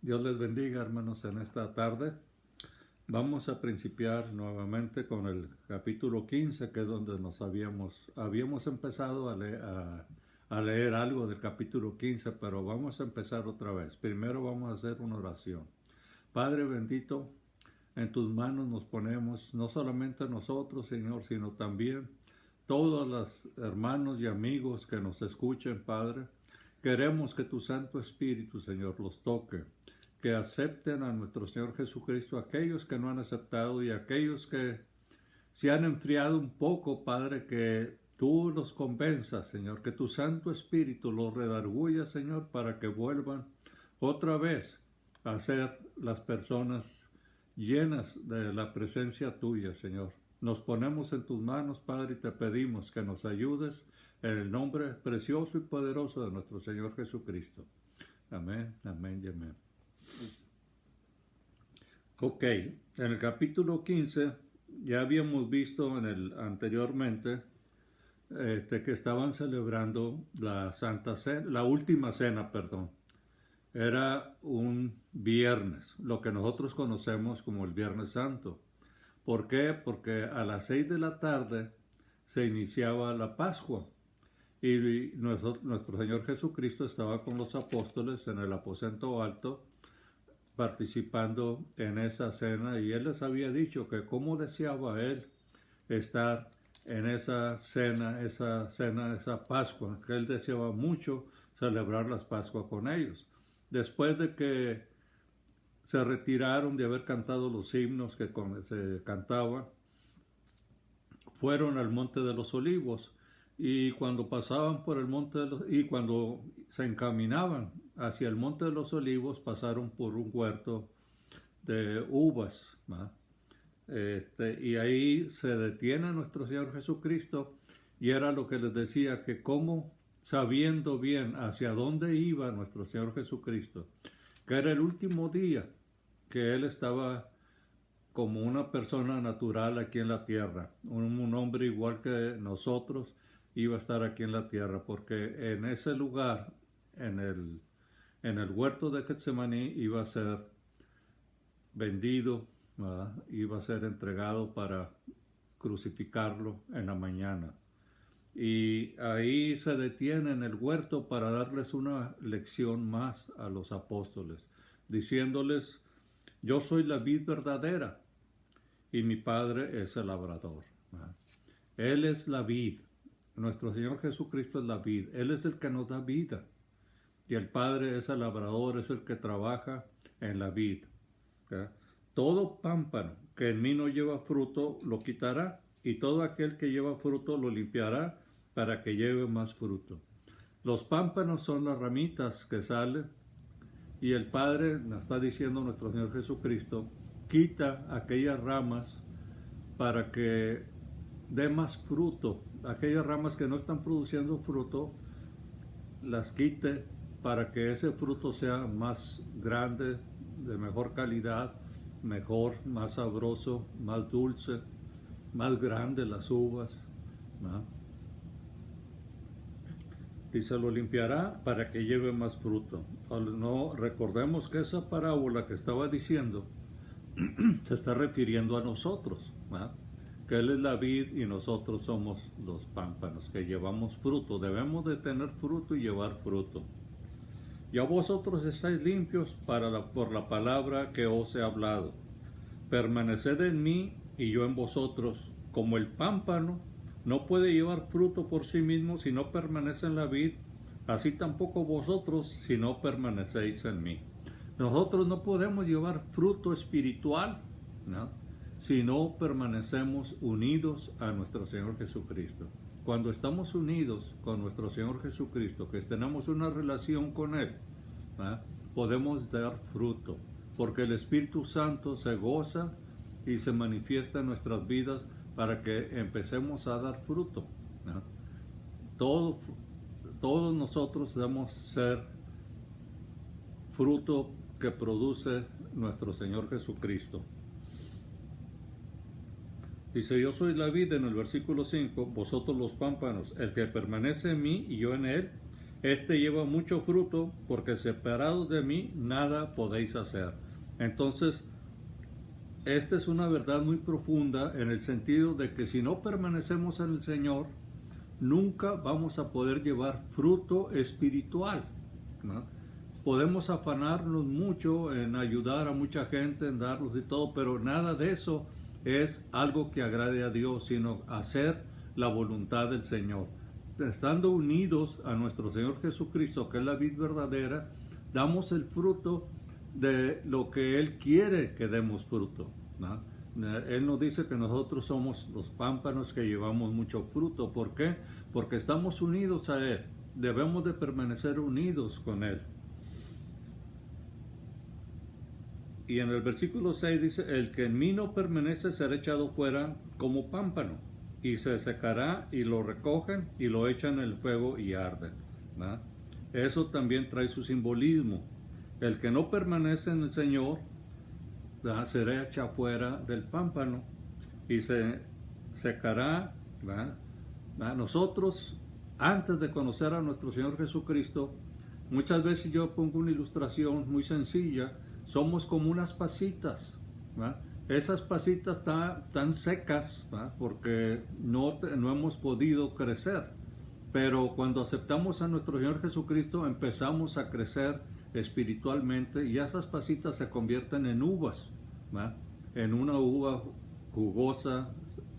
Dios les bendiga, hermanos, en esta tarde. Vamos a principiar nuevamente con el capítulo 15, que es donde nos habíamos empezado a leer algo del capítulo 15, pero vamos a empezar otra vez. Primero vamos a hacer una oración. Padre bendito, en tus manos nos ponemos, no solamente nosotros, Señor, sino también todos los hermanos y amigos que nos escuchen, Padre. Queremos que tu Santo Espíritu, Señor, los toque, que acepten a nuestro Señor Jesucristo, aquellos que no han aceptado y aquellos que se han enfriado un poco, Padre, que tú los convenzas, Señor, que tu Santo Espíritu los redarguya, Señor, para que vuelvan otra vez a ser las personas llenas de la presencia tuya, Señor. Nos ponemos en tus manos, Padre, y te pedimos que nos ayudes en el nombre precioso y poderoso de nuestro Señor Jesucristo. Amén, amén y amén. Ok, en el capítulo 15 ya habíamos visto anteriormente que estaban celebrando la Santa Cena, la última cena, perdón. Era un viernes, lo que nosotros conocemos como el Viernes Santo. ¿Por qué? Porque a las 6 de la tarde se iniciaba la Pascua y nuestro Señor Jesucristo estaba con los apóstoles en el aposento alto participando en esa cena, y Él les había dicho que cómo deseaba Él estar en esa cena, esa Pascua, que Él deseaba mucho celebrar las Pascuas con ellos. Después de que se retiraron de haber cantado los himnos que se cantaban, fueron al Monte de los Olivos, y cuando pasaban por el Monte de y cuando se encaminaban hacia el Monte de los Olivos, pasaron por un huerto de uvas, y ahí se detiene nuestro Señor Jesucristo, y era lo que les decía, que como sabiendo bien hacia dónde iba nuestro Señor Jesucristo, que era el último día que Él estaba como una persona natural aquí en la tierra, un hombre igual que nosotros iba a estar aquí en la tierra, porque en ese lugar, en el huerto de Getsemaní, iba a ser vendido, ¿verdad? Iba a ser entregado para crucificarlo en la mañana. Y ahí se detiene en el huerto para darles una lección más a los apóstoles, diciéndoles: yo soy la vid verdadera y mi Padre es el labrador. Él es la vid. Nuestro Señor Jesucristo es la vid. Él es el que nos da vida. Y el Padre es el labrador, es el que trabaja en la vid. Todo pámpano que en mí no lleva fruto lo quitará, y todo aquel que lleva fruto lo limpiará para que lleve más fruto. Los pámpanos son las ramitas que salen, y el Padre, nos está diciendo nuestro Señor Jesucristo, quita aquellas ramas para que dé más fruto. Aquellas ramas que no están produciendo fruto, las quite para que ese fruto sea más grande, de mejor calidad, mejor, más sabroso, más dulce, más grande las uvas, ¿no? Y se lo limpiará para que lleve más fruto. No, recordemos que esa parábola que estaba diciendo se está refiriendo a nosotros, ¿no? Que Él es la vid y nosotros somos los pámpanos, que llevamos fruto. Debemos de tener fruto y llevar fruto. Ya vosotros estáis limpios por la palabra que os he hablado. Permaneced en mí y yo en vosotros. Como el pámpano no puede llevar fruto por sí mismo si no permanece en la vid, así tampoco vosotros si no permanecéis en mí. Nosotros no podemos llevar fruto espiritual, ¿no?, si no permanecemos unidos a nuestro Señor Jesucristo. Cuando estamos unidos con nuestro Señor Jesucristo, que tenemos una relación con Él, podemos dar fruto, porque el Espíritu Santo se goza y se manifiesta en nuestras vidas para que empecemos a dar fruto. Todos nosotros debemos ser fruto que produce nuestro Señor Jesucristo. Dice: yo soy la vid en el versículo 5, vosotros los pámpanos. El que permanece en mí y yo en él, Este lleva mucho fruto, porque separados de mí nada podéis hacer. Entonces, esta es una verdad muy profunda en el sentido de que si no permanecemos en el Señor, nunca vamos a poder llevar fruto espiritual, ¿no? Podemos afanarnos mucho en ayudar a mucha gente, en darlos y todo, pero nada de eso es algo que agrade a Dios, sino hacer la voluntad del Señor. Estando unidos a nuestro Señor Jesucristo, que es la vid verdadera, damos el fruto de lo que Él quiere que demos fruto, ¿no? Él nos dice que nosotros somos los pámpanos que llevamos mucho fruto. ¿Por qué? Porque estamos unidos a Él. Debemos de permanecer unidos con Él. Y en el versículo 6 dice, el que en mí no permanece será echado fuera como pámpano, y se secará, y lo recogen, y lo echan en el fuego y arde, ¿no? Eso también trae su simbolismo. El que no permanece en el Señor, ¿verdad?, será echado fuera del pámpano, y se secará, ¿verdad? Nosotros, antes de conocer a nuestro Señor Jesucristo, muchas veces yo pongo una ilustración muy sencilla. Somos como unas pasitas, ¿verdad? Esas pasitas están secas, ¿verdad?, porque no hemos podido crecer. Pero cuando aceptamos a nuestro Señor Jesucristo, empezamos a crecer espiritualmente, y esas pasitas se convierten en uvas, ¿verdad?, en una uva jugosa,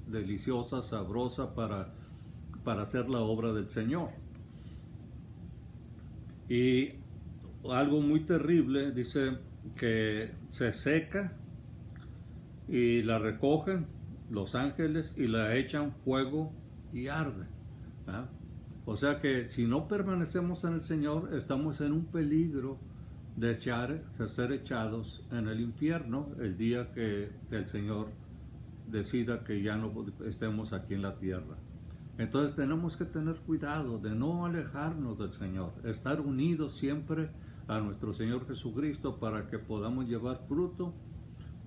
deliciosa, sabrosa para hacer la obra del Señor. Y algo muy terrible, dice que se seca y la recogen los ángeles y la echan fuego y arde, ¿verdad? O sea que si no permanecemos en el Señor, estamos en un peligro de ser echados en el infierno el día que el Señor decida que ya no estemos aquí en la tierra. Entonces tenemos que tener cuidado de no alejarnos del Señor, estar unidos siempre a nuestro Señor Jesucristo para que podamos llevar fruto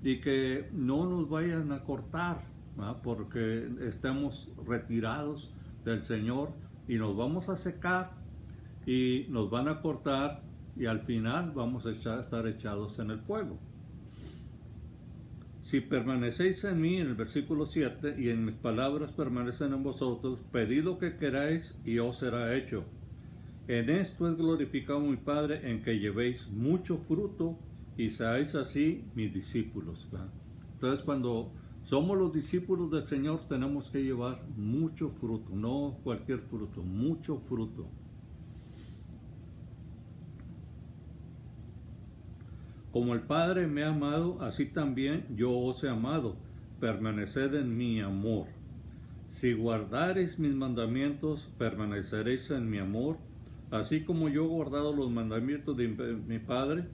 y que no nos vayan a cortar, ¿verdad?, porque estemos retirados del Señor y nos vamos a secar y nos van a cortar y al final vamos a estar echados en el fuego. Si permanecéis en mí, en el versículo 7, y en mis palabras permanecen en vosotros, pedid lo que queráis y os será hecho. En esto es glorificado mi Padre, en que llevéis mucho fruto y seáis así mis discípulos, ¿verdad? Entonces, cuando somos los discípulos del Señor, tenemos que llevar mucho fruto, no cualquier fruto, mucho fruto. Como el Padre me ha amado, así también yo os he amado. Permaneced en mi amor. Si guardareis mis mandamientos, permaneceréis en mi amor, así como yo he guardado los mandamientos de mi Padre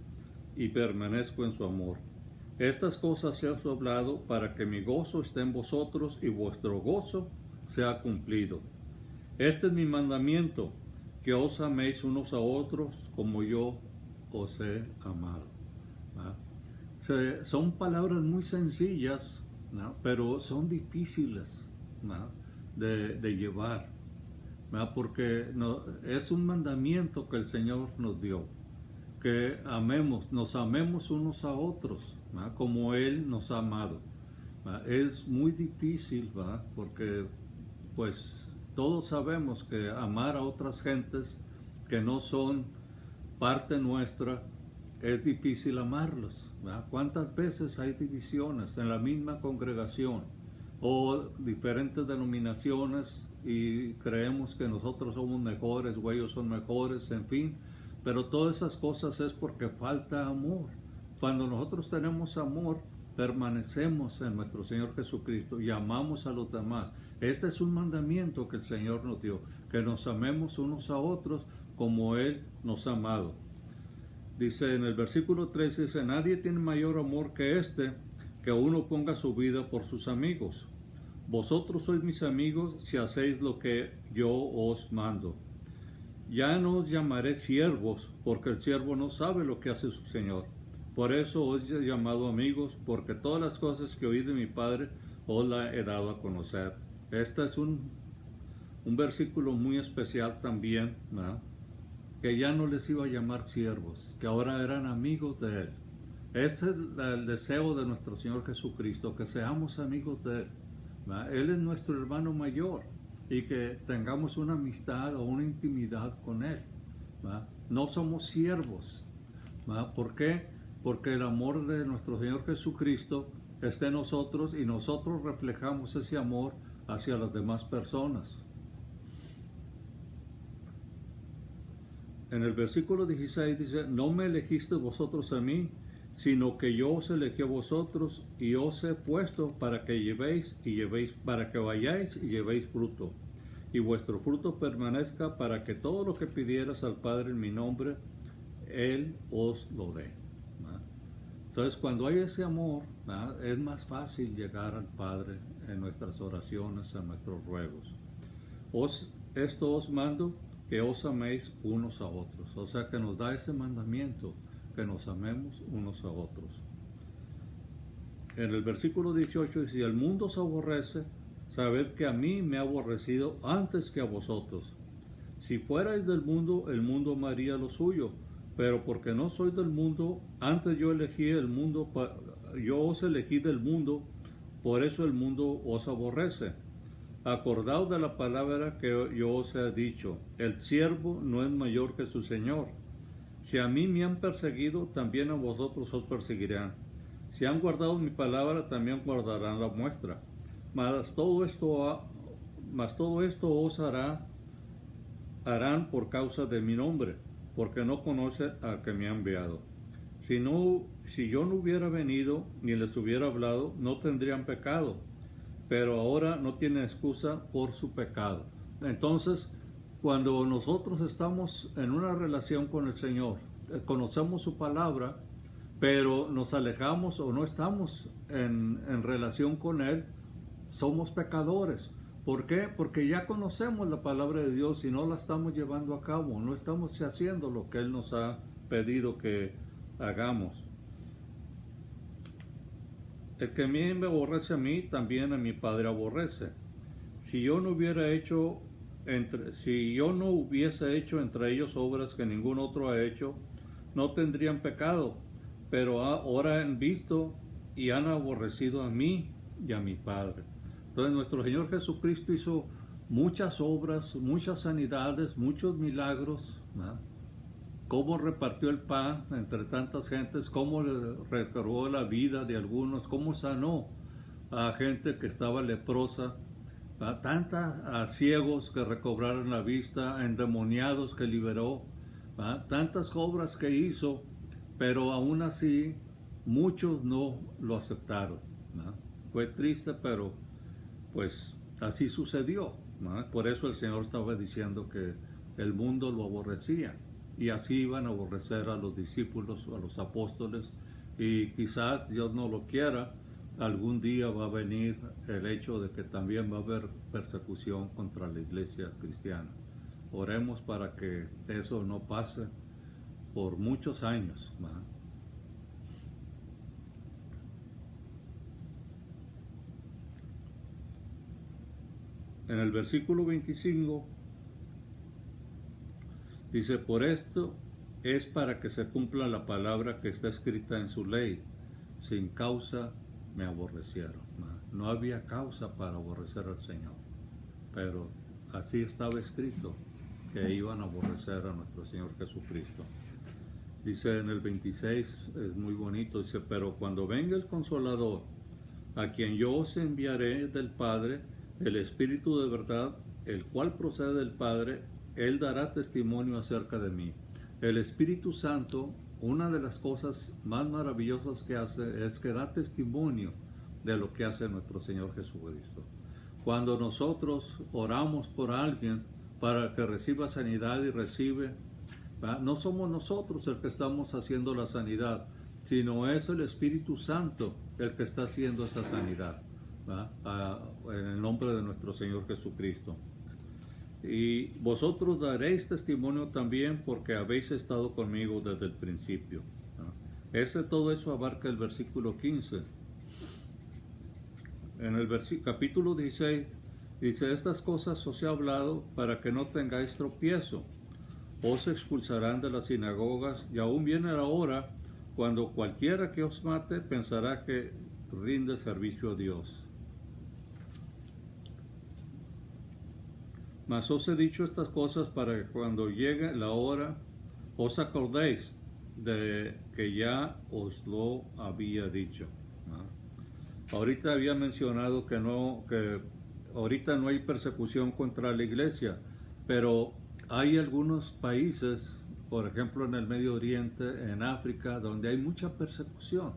y permanezco en su amor. Estas cosas os he hablado para que mi gozo esté en vosotros y vuestro gozo sea cumplido. Este es mi mandamiento, que os améis unos a otros como yo os he amado. Son palabras muy sencillas, ¿no?, pero son difíciles, ¿no?, de llevar, ¿no?, porque es un mandamiento que el Señor nos dio, que nos amemos unos a otros, ¿no?, como Él nos ha amado, ¿no? Es muy difícil, ¿no?, porque pues todos sabemos que amar a otras gentes que no son parte nuestra, es difícil amarlos, ¿verdad? ¿Cuántas veces hay divisiones en la misma congregación o diferentes denominaciones y creemos que nosotros somos mejores o ellos son mejores, en fin? Pero todas esas cosas es porque falta amor. Cuando nosotros tenemos amor, permanecemos en nuestro Señor Jesucristo y amamos a los demás. Este es un mandamiento que el Señor nos dio, que nos amemos unos a otros como Él nos ha amado. Dice en el versículo 13, dice, nadie tiene mayor amor que este, que uno ponga su vida por sus amigos. Vosotros sois mis amigos si hacéis lo que yo os mando. Ya no os llamaré siervos, porque el siervo no sabe lo que hace su Señor. Por eso os he llamado amigos, porque todas las cosas que oí de mi Padre os las he dado a conocer. Este es un versículo muy especial también, ¿verdad?, que ya no les iba a llamar siervos, que ahora eran amigos de Él. Ese es el deseo de nuestro Señor Jesucristo, que seamos amigos de Él. ¿Va? Él es nuestro hermano mayor y que tengamos una amistad o una intimidad con Él. ¿Va? No somos siervos. ¿Va? ¿Por qué? Porque el amor de nuestro Señor Jesucristo está en nosotros y nosotros reflejamos ese amor hacia las demás personas. En el versículo 16 dice, no me elegisteis vosotros a mí, sino que yo os elegí a vosotros y os he puesto para que para que vayáis y llevéis fruto, y vuestro fruto permanezca, para que todo lo que pidieras al Padre en mi nombre, Él os lo dé. ¿Va? Entonces, cuando hay ese amor, ¿va? Es más fácil llegar al Padre en nuestras oraciones, en nuestros ruegos. Esto os mando, que os améis unos a otros. O sea, que nos da ese mandamiento, que nos amemos unos a otros. En el versículo 18 dice, si el mundo os aborrece, sabed que a mí me ha aborrecido antes que a vosotros. Si fuerais del mundo, el mundo amaría lo suyo, pero porque no soy del mundo, antes yo os elegí del mundo, por eso el mundo os aborrece. Acordaos de la palabra que yo os he dicho, el siervo no es mayor que su señor. Si a mí me han perseguido, también a vosotros os perseguirán. Si han guardado mi palabra, también guardarán la vuestra. Mas todo esto os harán por causa de mi nombre, porque no conocen al que me ha enviado. Si yo no hubiera venido ni les hubiera hablado, no tendrían pecado, pero ahora no tienen excusa por su pecado. Entonces, cuando nosotros estamos en una relación con el Señor, conocemos su palabra, pero nos alejamos o no estamos en relación con Él, somos pecadores. ¿Por qué? Porque ya conocemos la palabra de Dios y no la estamos llevando a cabo, no estamos haciendo lo que Él nos ha pedido que hagamos. El que a mí me aborrece a mí, también a mi Padre aborrece. Si yo no hubiese hecho entre ellos obras que ningún otro ha hecho, no tendrían pecado, pero ahora han visto y han aborrecido a mí y a mi Padre. Entonces nuestro Señor Jesucristo hizo muchas obras, muchas sanidades, muchos milagros, ¿no? Cómo repartió el pan entre tantas gentes, cómo recargó la vida de algunos, cómo sanó a gente que estaba leprosa, a ciegos que recobraron la vista, a endemoniados que liberó, tantas obras que hizo, pero aún así muchos no lo aceptaron. Fue triste, pero pues así sucedió. Por eso el Señor estaba diciendo que el mundo lo aborrecía. Y así iban a aborrecer a los discípulos, a los apóstoles, y quizás Dios no lo quiera, algún día va a venir el hecho de que también va a haber persecución contra la iglesia cristiana. Oremos para que eso no pase por muchos años. En el versículo 25 dice, por esto es para que se cumpla la palabra que está escrita en su ley. Sin causa me aborrecieron. No había causa para aborrecer al Señor, pero así estaba escrito, que iban a aborrecer a nuestro Señor Jesucristo. Dice en el 26, es muy bonito, dice, pero cuando venga el Consolador, a quien yo os enviaré del Padre, el Espíritu de verdad, el cual procede del Padre, Él dará testimonio acerca de mí. El Espíritu Santo, una de las cosas más maravillosas que hace es que da testimonio de lo que hace nuestro Señor Jesucristo. Cuando nosotros oramos por alguien para que reciba sanidad y recibe, no somos nosotros el que estamos haciendo la sanidad, sino es el Espíritu Santo el que está haciendo esa sanidad, en el nombre de nuestro Señor Jesucristo. Y vosotros daréis testimonio también porque habéis estado conmigo desde el principio. Todo eso abarca el versículo 15. En el capítulo 16 dice, estas cosas os he hablado para que no tengáis tropiezo. os expulsarán de las sinagogas, y aún viene la hora cuando cualquiera que os mate pensará que rinde servicio a Dios. Mas os he dicho estas cosas para que cuando llegue la hora os acordéis de que ya os lo había dicho. Ahorita había mencionado que ahorita no hay persecución contra la iglesia, pero hay algunos países, por ejemplo en el Medio Oriente, en África, donde hay mucha persecución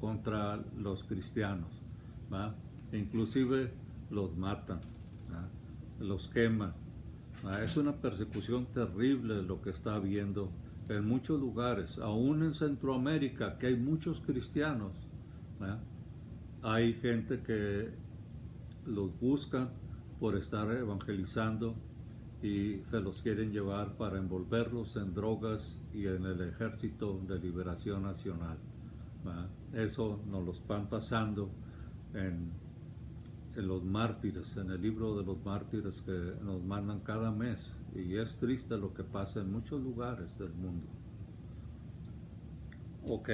contra los cristianos, ¿va? Inclusive los matan, ¿va? Los queman. Es una persecución terrible lo que está habiendo en muchos lugares, aún en Centroamérica, que hay muchos cristianos, ¿va? Hay gente que los buscan por estar evangelizando y se los quieren llevar para envolverlos en drogas y en el Ejército de Liberación Nacional, ¿va? Eso nos lo van pasando en los mártires, en el libro de los mártires que nos mandan cada mes, y es triste lo que pasa en muchos lugares del mundo. Ok.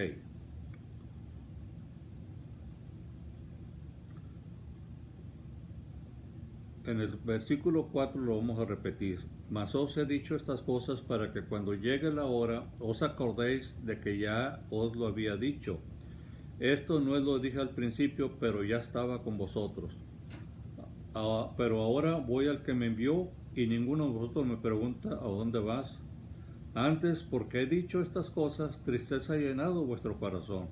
En el versículo 4 lo vamos a repetir. Mas os he dicho estas cosas para que cuando llegue la hora os acordéis de que ya os lo había dicho. Esto no lo dije al principio, pero ya estaba con vosotros. Pero ahora voy al que me envió y ninguno de vosotros me pregunta a dónde vas. Antes, porque he dicho estas cosas, tristeza ha llenado vuestro corazón.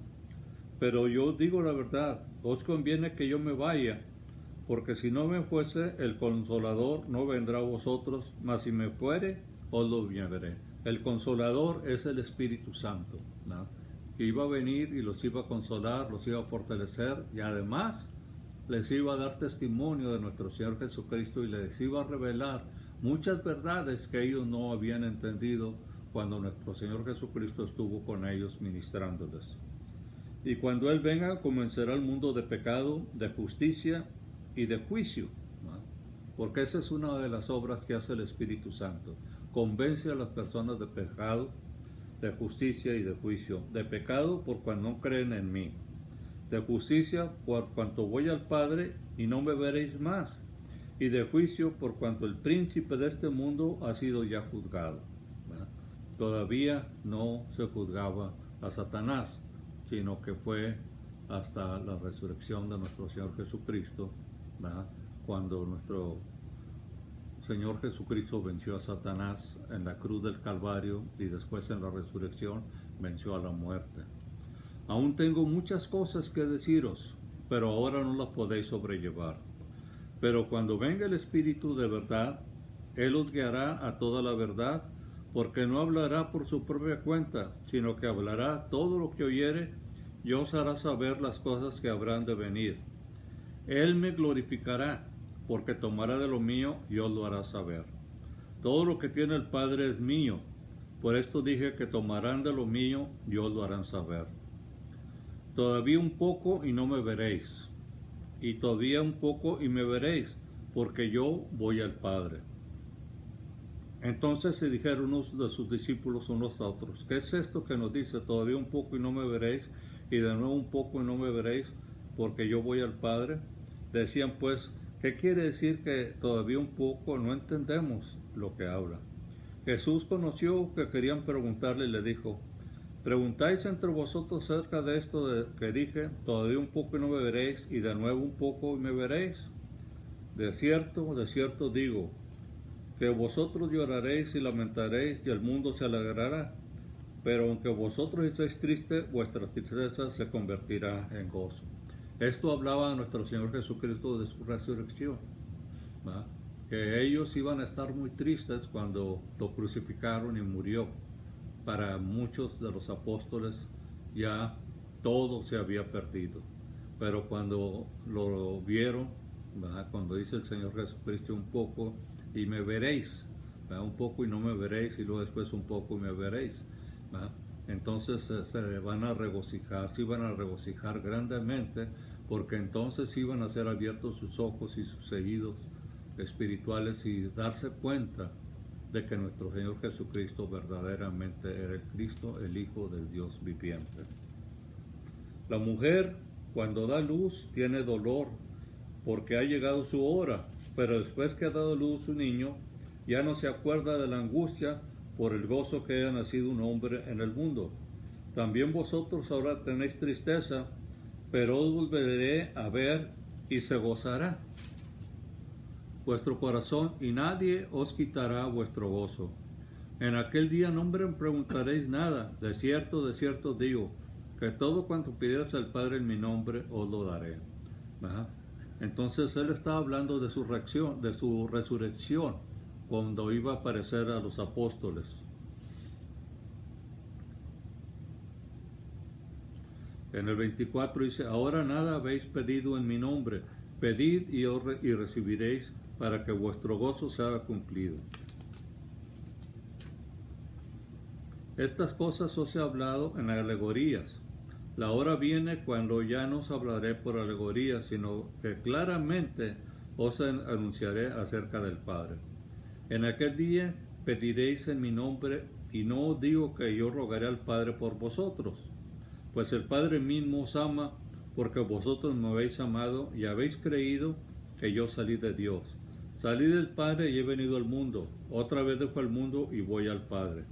Pero yo digo la verdad, os conviene que yo me vaya, porque si no me fuese, el Consolador no vendrá a vosotros, mas si me fuere, os lo enviaré. El Consolador es el Espíritu Santo, ¿no? Que iba a venir y los iba a consolar, los iba a fortalecer, y además les iba a dar testimonio de nuestro Señor Jesucristo y les iba a revelar muchas verdades que ellos no habían entendido cuando nuestro Señor Jesucristo estuvo con ellos ministrándoles. Y cuando Él venga, comenzará el mundo de pecado, de justicia y de juicio, ¿no? Porque esa es una de las obras que hace el Espíritu Santo. Convence a las personas de pecado, de justicia y de juicio. De pecado por cuando no creen en mí. De justicia por cuanto voy al Padre y no me veréis más. Y de juicio por cuanto el príncipe de este mundo ha sido ya juzgado, ¿verdad? Todavía no se juzgaba a Satanás, sino que fue hasta la resurrección de nuestro Señor Jesucristo, ¿verdad? Cuando nuestro Señor Jesucristo venció a Satanás en la cruz del Calvario y después en la resurrección venció a la muerte. Aún tengo muchas cosas que deciros, pero ahora no las podéis sobrellevar. Pero cuando venga el Espíritu de verdad, Él os guiará a toda la verdad, porque no hablará por su propia cuenta, sino que hablará todo lo que oyere y os hará saber las cosas que habrán de venir. Él me glorificará, porque tomará de lo mío y os lo hará saber. Todo lo que tiene el Padre es mío, por esto dije que tomarán de lo mío y os lo harán saber. Todavía un poco y no me veréis, y todavía un poco y me veréis, porque yo voy al Padre. Entonces se dijeron unos de sus discípulos unos a otros: ¿qué es esto que nos dice, todavía un poco y no me veréis, y de nuevo un poco y no me veréis, porque yo voy al Padre? Decían pues: ¿qué quiere decir que todavía un poco? No entendemos lo que habla. Jesús conoció que querían preguntarle y le dijo: ¿preguntáis entre vosotros acerca de esto que dije, todavía un poco y no me veréis, y de nuevo un poco y me veréis? De cierto digo, que vosotros lloraréis y lamentaréis, y el mundo se alegrará. Pero aunque vosotros estéis tristes, vuestra tristeza se convertirá en gozo. Esto hablaba nuestro Señor Jesucristo de su resurrección, ¿va? Que ellos iban a estar muy tristes cuando lo crucificaron y murió. Para muchos de los apóstoles ya todo se había perdido, pero cuando lo vieron, ¿verdad? Cuando dice el Señor Jesucristo un poco y me veréis, ¿verdad? Un poco y no me veréis, y luego después un poco y me veréis, ¿verdad? Entonces se van a regocijar, se iban a regocijar grandemente, porque entonces iban a ser abiertos sus ojos y sus oídos espirituales y darse cuenta de que nuestro Señor Jesucristo verdaderamente era el Cristo, el Hijo del Dios viviente. La mujer, cuando da luz, tiene dolor porque ha llegado su hora, pero después que ha dado luz un niño, ya no se acuerda de la angustia por el gozo que haya nacido un hombre en el mundo. También vosotros ahora tenéis tristeza, pero os volveré a ver y se gozará vuestro corazón, y nadie os quitará vuestro gozo. En aquel día no me preguntaréis nada. De cierto os digo, que todo cuanto pidierais al Padre en mi nombre, os lo daré. ¿Verdad? Entonces él estaba hablando de su resurrección, cuando iba a aparecer a los apóstoles. En el 24 dice, ahora nada habéis pedido en mi nombre, pedid y recibiréis, para que vuestro gozo se haga cumplido. Estas cosas os he hablado en alegorías. La hora viene cuando ya no os hablaré por alegorías, sino que claramente os anunciaré acerca del Padre. En aquel día pediréis en mi nombre, y no os digo que yo rogaré al Padre por vosotros, pues el Padre mismo os ama, porque vosotros me habéis amado y habéis creído que yo salí de Dios. Salí del Padre y he venido al mundo. Otra vez dejo al mundo y voy al Padre.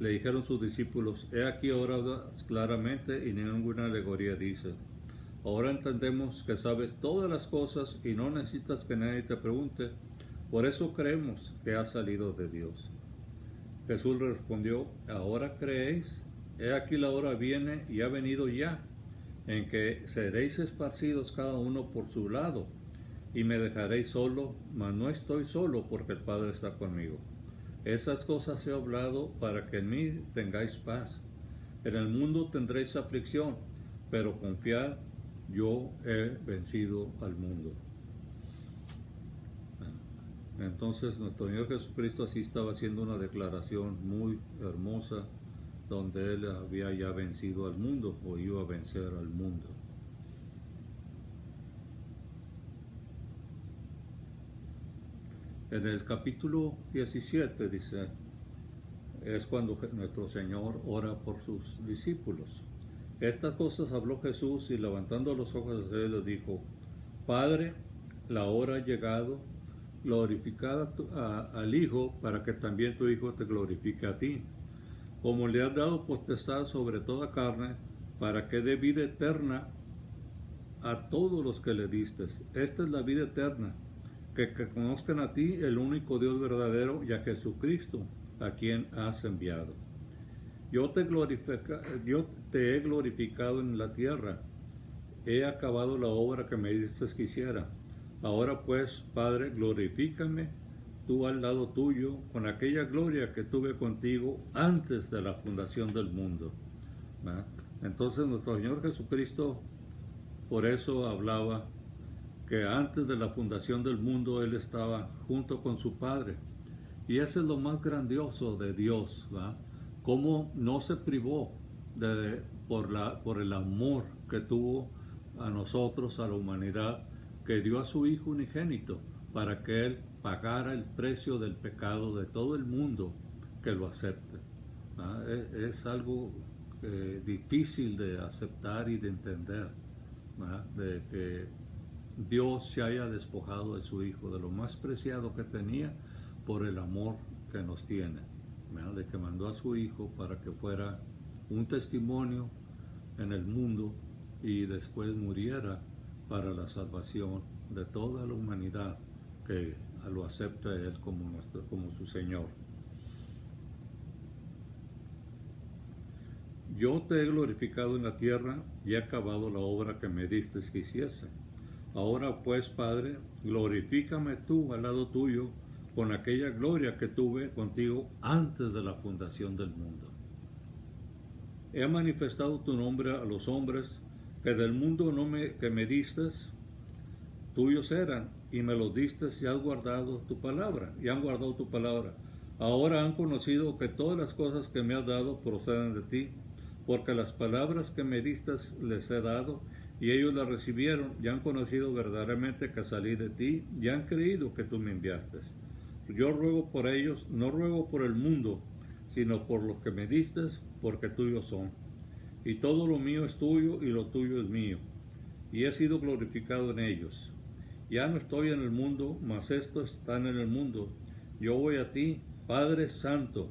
Le dijeron sus discípulos, he aquí ahora claramente y ninguna alegoría dice. Ahora entendemos que sabes todas las cosas y no necesitas que nadie te pregunte. Por eso creemos que has salido de Dios. Jesús le respondió, ¿ahora creéis? He aquí la hora viene y ha venido ya, en que seréis esparcidos cada uno por su lado, y me dejaréis solo, mas no estoy solo, porque el Padre está conmigo. Esas cosas he hablado para que en mí tengáis paz. En el mundo tendréis aflicción, pero confiad, yo he vencido al mundo. Entonces nuestro Señor Jesucristo así estaba haciendo una declaración muy hermosa, donde Él había ya vencido al mundo, o iba a vencer al mundo. En el capítulo 17 dice, es cuando nuestro Señor ora por sus discípulos. Estas cosas habló Jesús y levantando los ojos hacia Él le dijo, Padre, la hora ha llegado, glorificad al Hijo para que también tu Hijo te glorifique a ti. Como le has dado potestad sobre toda carne, para que dé vida eterna a todos los que le diste. Esta es la vida eterna, que conozcan a ti, el único Dios verdadero, y a Jesucristo, a quien has enviado. Yo te he glorificado en la tierra, he acabado la obra que me diste que hiciera. Ahora pues, Padre, glorifícame tú al lado tuyo, con aquella gloria que tuve contigo antes de la fundación del mundo. ¿Verdad? Entonces nuestro Señor Jesucristo por eso hablaba que antes de la fundación del mundo Él estaba junto con su Padre. Y eso es lo más grandioso de Dios, ¿verdad? Cómo no se privó por el amor que tuvo a nosotros, a la humanidad, que dio a su Hijo unigénito para que Él pagara el precio del pecado de todo el mundo que lo acepte. Es algo difícil de aceptar y de entender, ¿verdad? De que Dios se haya despojado de su Hijo, de lo más preciado que tenía, por el amor que nos tiene, ¿verdad? De que mandó a su Hijo para que fuera un testimonio en el mundo y después muriera para la salvación de toda la humanidad que lo acepta Él como su Señor. Yo te he glorificado en la tierra y he acabado la obra que me diste que hiciese. Ahora pues, Padre, glorifícame tú al lado tuyo con aquella gloria que tuve contigo antes de la fundación del mundo. He manifestado tu nombre a los hombres que del mundo que me diste, tuyos eran, y me los diste y has guardado tu palabra, y han guardado tu palabra. Ahora han conocido que todas las cosas que me has dado proceden de ti, porque las palabras que me diste les he dado, y ellos las recibieron, y han conocido verdaderamente que salí de ti, y han creído que tú me enviaste. Yo ruego por ellos, no ruego por el mundo, sino por los que me diste, porque tuyos son. Y todo lo mío es tuyo y lo tuyo es mío. Y he sido glorificado en ellos. Ya no estoy en el mundo, mas estos están en el mundo. Yo voy a ti, Padre Santo.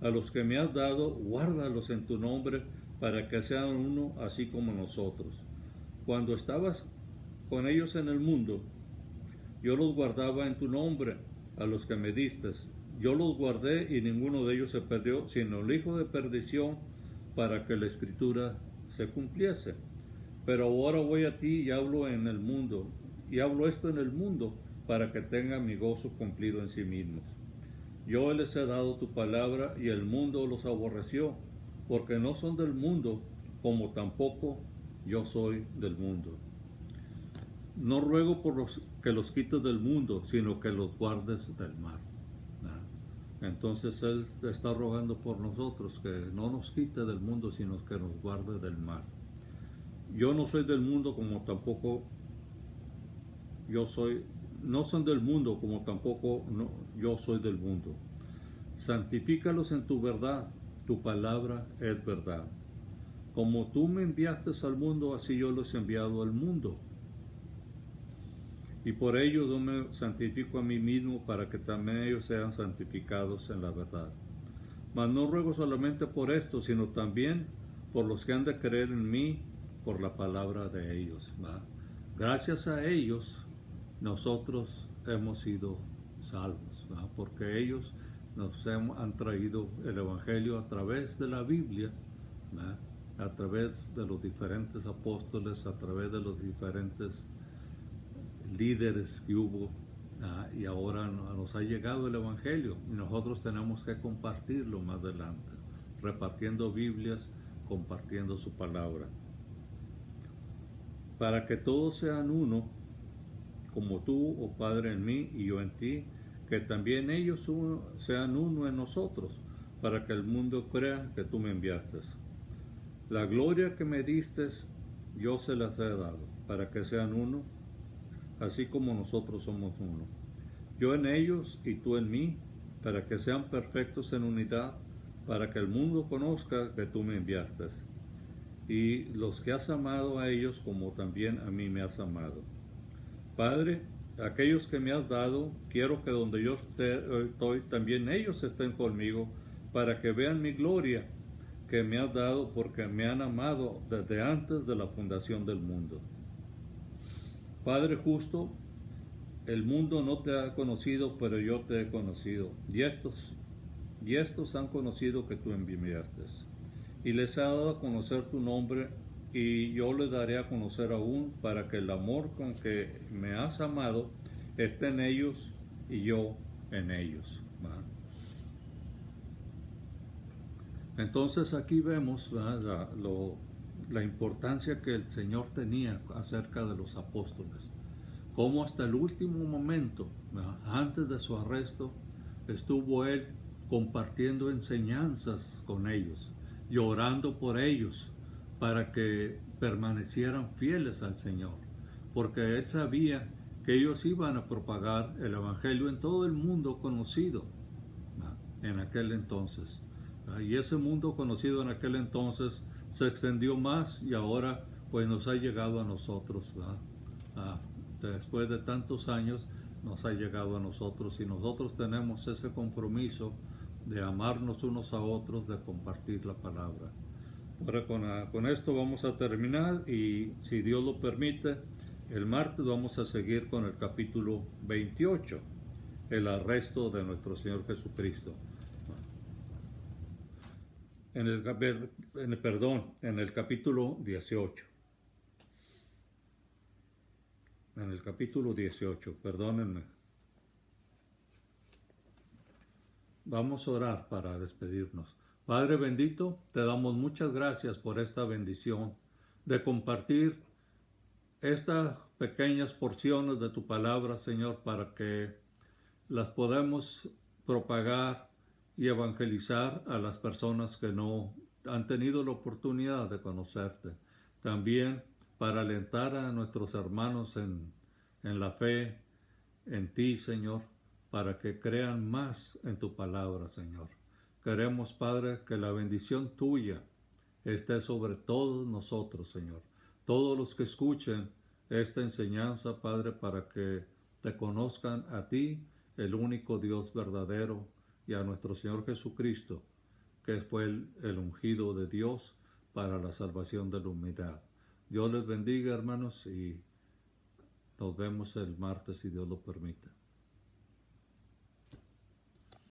A los que me has dado, guárdalos en tu nombre, para que sean uno, así como nosotros. Cuando estabas con ellos en el mundo, yo los guardaba en tu nombre, a los que me diste. Yo los guardé y ninguno de ellos se perdió, sino el hijo de perdición, para que la escritura se cumpliese. Pero ahora voy a ti y hablo en el mundo, y hablo esto en el mundo, para que tengan mi gozo cumplido en sí mismos. Yo les he dado tu palabra, y el mundo los aborreció, porque no son del mundo, como tampoco yo soy del mundo. No ruego por los que los quites del mundo, sino que los guardes del mal. Entonces Él está rogando por nosotros, que no nos quite del mundo, sino que nos guarde del mal. Yo no soy del mundo, como tampoco no son del mundo, como tampoco yo soy del mundo. Santifícalos en tu verdad, tu palabra es verdad. Como tú me enviaste al mundo, así yo los he enviado al mundo. Y por ello yo me santifico a mí mismo, para que también ellos sean santificados en la verdad. Mas no ruego solamente por esto, sino también por los que han de creer en mí por la palabra de ellos. ¿Va? Gracias a ellos nosotros hemos sido salvos, ¿va? Porque ellos nos han traído el Evangelio a través de la Biblia, ¿va? A través de los diferentes apóstoles, a través de los diferentes líderes que hubo, y ahora nos ha llegado el Evangelio y nosotros tenemos que compartirlo más adelante, repartiendo Biblias, compartiendo su palabra, para que todos sean uno, como tú, oh Padre, en mí y yo en ti, que también ellos sean uno en nosotros, para que el mundo crea que tú me enviaste. La gloria que me diste yo se las he dado, para que sean uno, así como nosotros somos uno. Yo en ellos y tú en mí, para que sean perfectos en unidad, para que el mundo conozca que tú me enviaste, y los que has amado a ellos como también a mí me has amado. Padre, aquellos que me has dado, quiero que donde yo estoy, también ellos estén conmigo, para que vean mi gloria que me has dado, porque me han amado desde antes de la fundación del mundo. Padre justo, el mundo no te ha conocido, pero yo te he conocido, y estos han conocido que tú enviaste. Y les ha dado a conocer tu nombre, y yo les daré a conocer aún, para que el amor con que me has amado esté en ellos y yo en ellos. ¿Va? Entonces aquí vemos la importancia que el Señor tenía acerca de los apóstoles, cómo hasta el último momento, antes de su arresto, estuvo Él compartiendo enseñanzas con ellos, llorando por ellos, para que permanecieran fieles al Señor, porque Él sabía que ellos iban a propagar el Evangelio en todo el mundo conocido en aquel entonces. Y ese mundo conocido en aquel entonces se extendió más, y ahora pues nos ha llegado a nosotros. Después de tantos años nos ha llegado a nosotros, y nosotros tenemos ese compromiso de amarnos unos a otros, de compartir la palabra. Ahora con esto vamos a terminar, y si Dios lo permite, el martes vamos a seguir con el capítulo 28, el arresto de nuestro Señor Jesucristo. En el capítulo 18. En el capítulo 18, perdónenme. Vamos a orar para despedirnos. Padre bendito, te damos muchas gracias por esta bendición de compartir estas pequeñas porciones de tu palabra, Señor, para que las podamos propagar y evangelizar a las personas que no han tenido la oportunidad de conocerte. También para alentar a nuestros hermanos en la fe, en ti, Señor, para que crean más en tu palabra, Señor. Queremos, Padre, que la bendición tuya esté sobre todos nosotros, Señor. Todos los que escuchen esta enseñanza, Padre, para que te conozcan a ti, el único Dios verdadero, y a nuestro Señor Jesucristo, que fue el ungido de Dios para la salvación de la humanidad. Dios les bendiga, hermanos, y nos vemos el martes si Dios lo permite.